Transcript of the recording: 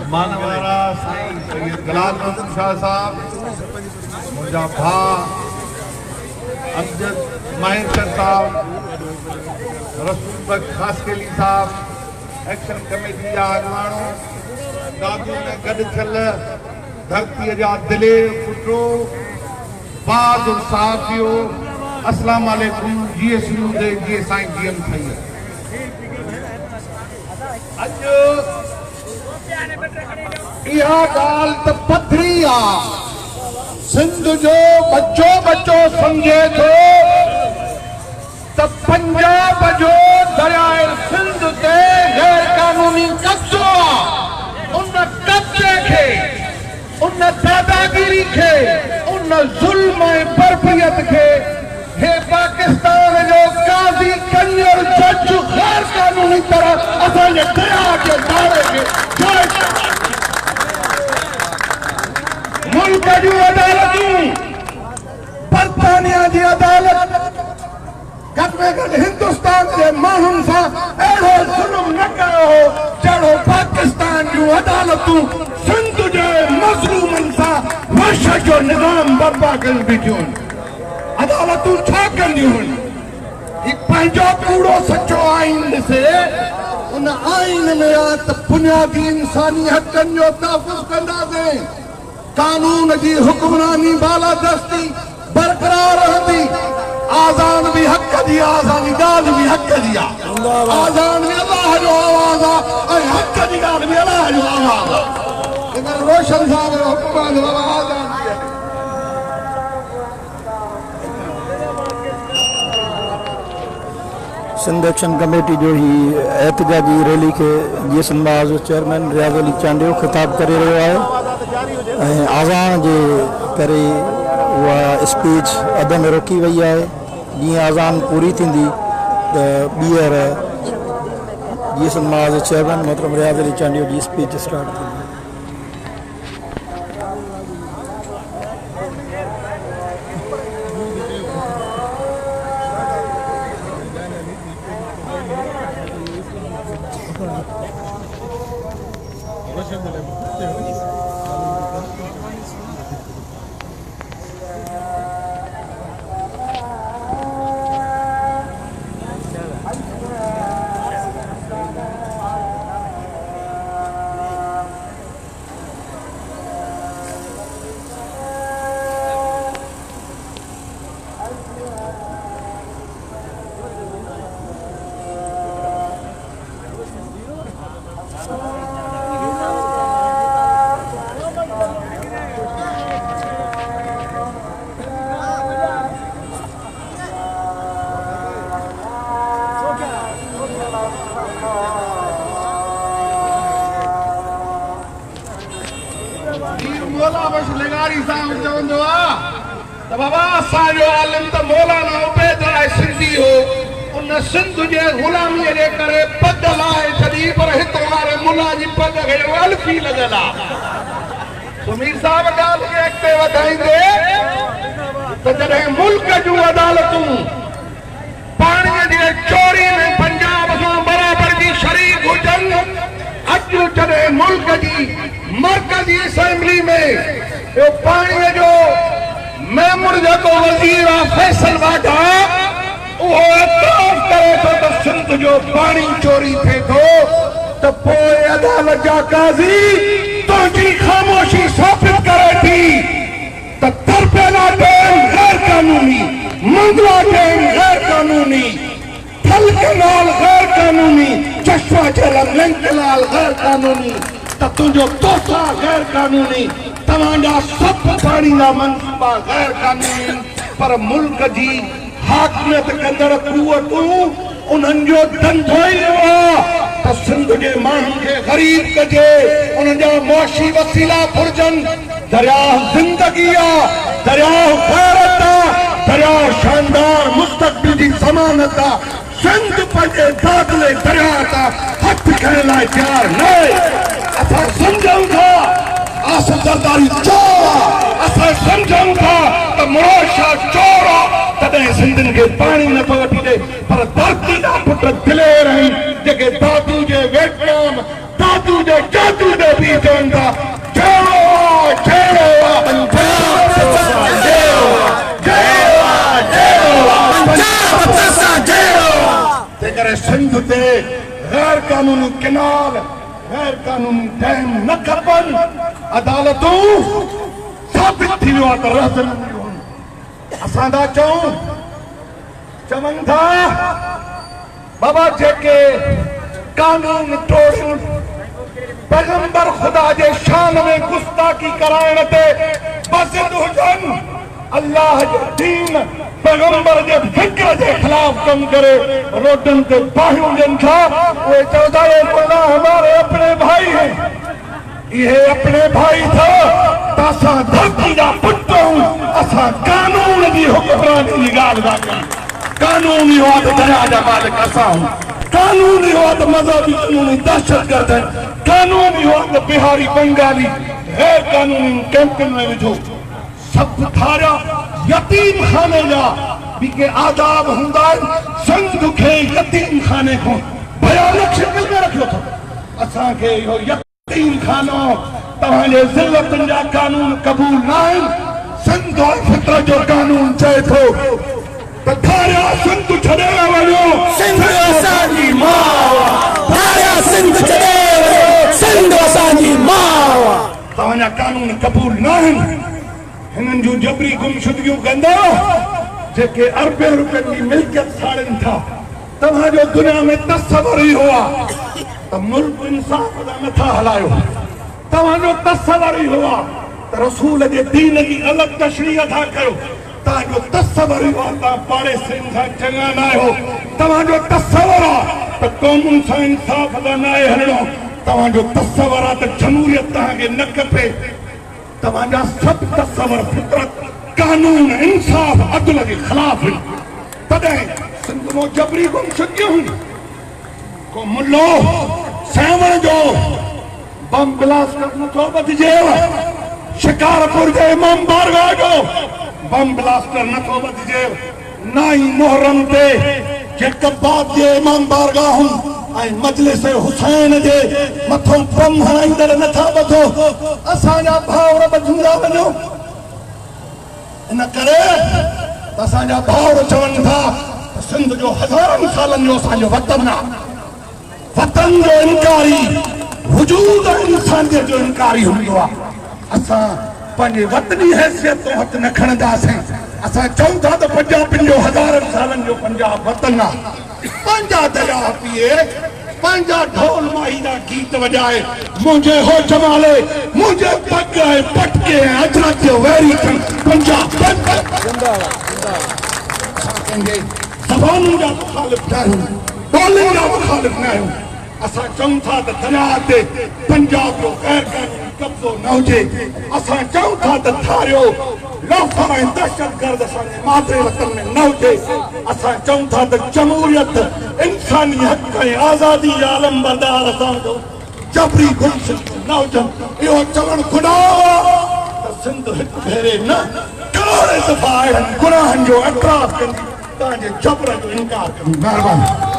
मानवारा साईं सैयद गुलाम नज़ीर शाह साहब, मुझा भा अमजद माहिर साहब, रसूल बख्श खासकेली साहब, एक्शन कमेटी जा अॻवाणो, दादू में गॾु थियल धरतीअ जा दिलेर पुटो, बहादुर साथियो, अस्सलाम वालेकुम। जीएसयू दे जीए साईं जीएम थई अज इहा ॻाल्हि त पथरी आहे। सिंध जो बच्चो बच्चो समझे थो त पंजाब जो दरियाए सिंध ते गैर कानूनी कब्ज़ो आहे। उन कब्ज़े खे, उन दादागिरी खे, उन ज़ुल्म ऐं बर्बरियत खे हे पाकिस्तान जो काज़ी कंजर जज गैर कानूनी तरह असांजे दरिया जे नाले खे मुल्क जूं अदालतूं, बर्तानिया जी अदालत घट में घट हिंदुस्तान के माण्हुनि सां अहिड़ो ज़ुल्म न कयो हो जहिड़ो पाकिस्तान जूं अदालतूं सिंध जे मज़लूमनि सां वहशत जो निज़ाम बर्पा कयूं बीठियूं आहिनि। अदालतूं छा कंदियूं आहिनि? हिकु पंहिंजो कूड़ो सचो आइन ॾिसे, उन आइन में आहे त बुनियादी इंसानी हक़नि जो तहफ़ुज़ कंदासीं, कानून की हुक्मरानी बालादस्ती बरकरार रहंदी। आज़ान भी हक़ जी, आज़ानी ॻाल्हि भी हक़ जी आहे। आज़ान भी अल्लाह जो आवाज़ आहे ऐं हक़ जी ॻाल्हि भी अल्लाह जो आवाज़ आहे। इन रोशन साहब जो हुक्म आहे आज़ान सिंध एक्शन कमेटी जो ही एहतजाजी रैली के जीएस नवाज़ चेयरमैन रियाज़ अली चांडियो खिताब करे रहियो आहे। आज़ान जे करे उहा स्पीच अध में रोकी वही है। जीअं आज़ान पूरी थींदी त ॿीहर जीएस नवाज़ चेयरमैन मोहतरम रियाज़ अली चांडियो जी स्पीच स्टार्ट थींदी। बाबा असांजो आलिम त मौलाना उबैद राय सिंधी हो। उन सिंध जे गुलामी जे करे पद लाहे छॾी, पर हित वारे मुला जी पद खे अलफी लॻल आहे। सुमीर साहब ॻाल्हि खे अॻिते वधाईंदे त जॾहिं मुल्क जूं अदालतूं पाणीअ जे चोरी में पंजाब सां बराबर जी शरीक हुजनि, अॼु जॾहिं मुल्क जी मर्कज़ी असेंबली में पाणीअ जो मेमूर जेको वज़ीर आहे फैसल वाघा, उहो एतराफ़ करे थो त सिंध जो पाणी चोरी थिए थो, त पोइ अदालत जा काज़ी तुंहिंजी ख़ामोशी साबित करे थी त तरपेला डैम गैर कानूनी, मंगला डैम गैर कानूनी, थल कैनाल गैर कानूनी, चश्मा झील लिंक कैनाल गैर कानूनी, त तुंहिंजो तोसा गैर कानूनी, तव्हांजा सब पाणी जा मंसूबा गैर कानूनी। पर मुल्क जी हाकमियत कंदड़ कुवतूं उन्हनि जो धंधो ई त सिंध जे माण्हुनि खे ग़रीब कजे, उन्हनि जा मुआशी वसीला घुर्जनि। दरियाह ज़िंदगी आहे, दरियाह गैरत आहे, दरियाह शानदार मुस्तक़बिल जी ज़मानत आहे। सिंध पंहिंजे दाख़िले दरिया तां हथ खणण लाइ तयारु न आहे। असां सम्झूं था सरदारी चोर असां सम्झूं था त मुराद शाह चोर तॾहिं सिंधियुनि खे पाणी न पियो वठी ॾे पर धरती जा पुट दिलेर आहिनि जेके दादू जे वेटनाम दादू जे जादू जे बि चवनि था सिंध ते गैर कानूनी किनाल गैर कानूनी डैम न खपनि अदालतूं साबित थी वियो आहे त रहत न मिलियो असां था चवनि था बाबा जेके कानून तोड़नि पैगंबर खुदा जे शान में गुस्ताखी कराइण ते बसिद हुजनि अल्लाह जो दीन पैगंबर जे फिक्र जे खिलाफ कम करे रोडन ते बाहियूं ॾियनि था उहे चवंदा आहिनि हमारे अपने भाई हैं ये अपने भाई था त असां धरती जा पुट आहियूं असां कानून जी हुक्मरानी जी ॻाल्हि था कयूं कानून इहो आहे त दरिया जा मालिक असां आहियूं कानून इहो आहे त मज़हबी कानूनी दहशतगर्द आहिनि कानून इहो आहे त बिहारी बंगाली गैर कानूनी कैंपनि में विझो सभु थारिया यतीम खाने जा बि के आदाब हूंदा आहिनि संत खे यतीम खाने खां भयानक शिकिल में रखियो अथव असांखे इहो यतीम खानो तव्हांजे ज़िल्लतुनि जा कानून क़बूल न आहिनि संत फितरत जो कानून चए थो त थारिया संत छॾे वञो सिंध असांजी माउ थारिया सिंध छॾे वञो सिंध असांजी माउ तव्हांजा कानून क़बूल न आहिनि हिननि जूं जबरी गुमशुदगियूं कंदा जेके अरबे रुपयनि जी मिल्कियत साड़नि था तव्हांजो दुनिया में तसवर ई हुआ त मुल्क इंसाफ़ सां नथा हलायो तव्हांजो तसवर ई हुआ त रसूल जे दीन जी अलॻि तशरीह था कयो तव्हांजो तसवर ई हुआ तव्हां पाड़ेसियुनि सां चङा न आहियो तव्हांजो तसवर आहे त क़ौमुनि सां इंसाफ़ सां न आहे हलणो तव्हांजो तसवर आहे त जमहूरियत तव्हांखे न खपे तव्हांजा सभु तसवर फितरत कानून इंसाफ़ अदल जे ख़िलाफ़ आहिनि तॾहिं सिंध में जबरी गुमशुदगियूं को मुल्लो सावण जो बम ब्लास्ट नथो ॿधिजेव शिकारपुर जे इमाम बारगाह जो बम ब्लास्टर नथो ॿधिजेव न ई मुहर्रम ते जेके बाद जे इमाम बारगाहुनि ऐं मजलिस हुसैन जे मथां बम हणाईंदड़ नथा ॿधो असांजा भाउर ॿधंदा वञो इन करे असांजा भाउर चवनि था त सिंध जो हज़ारनि सालनि जो असांजो वतन आहे वतन जो इनकारी वजूद इंसानियत जो इनकारी हूंदो आहे असां पंहिंजे वतनी हैसियत तो हथ न खणंदासीं असां चऊं था त पंजाबियुनि जो हज़ारनि सालनि जो पंजाब वतन आहे पंहिंजा दरिया पीए पंहिंजा ढोल माहीदा गीत वॼाए मुंहिंजे हो जमाले मुंहिंजे पग ऐं पटके ऐं अजरत जो वैरी पंजाब पंहिंजे ज़बानुनि जा मुखालिफ़ न आहियूं ॿोलियुनि जा मुखालिफ़ न आहियूं असां चऊं था त दरिया ते पंजाब जो गैर कानूनी कब्ज़ो न हुजे असां चऊं था त थारियो लौफ ऐं दहशतगर्द असांजे मादरे वतन में न हुजे असां चऊं था त जमहूरियत इंसानी हक़ ऐं आज़ादी आलम बरदार असांजो जबरी गुमशुदगियूं न हुजनि इहो चवणु गुनाह त सिंध हिकु भेरे न करोड़े दफ़ा अहिड़नि गुनाहनि जो एतिराफ़ कंदी तव्हांजे जबर जो इनकार कंदी महिरबानी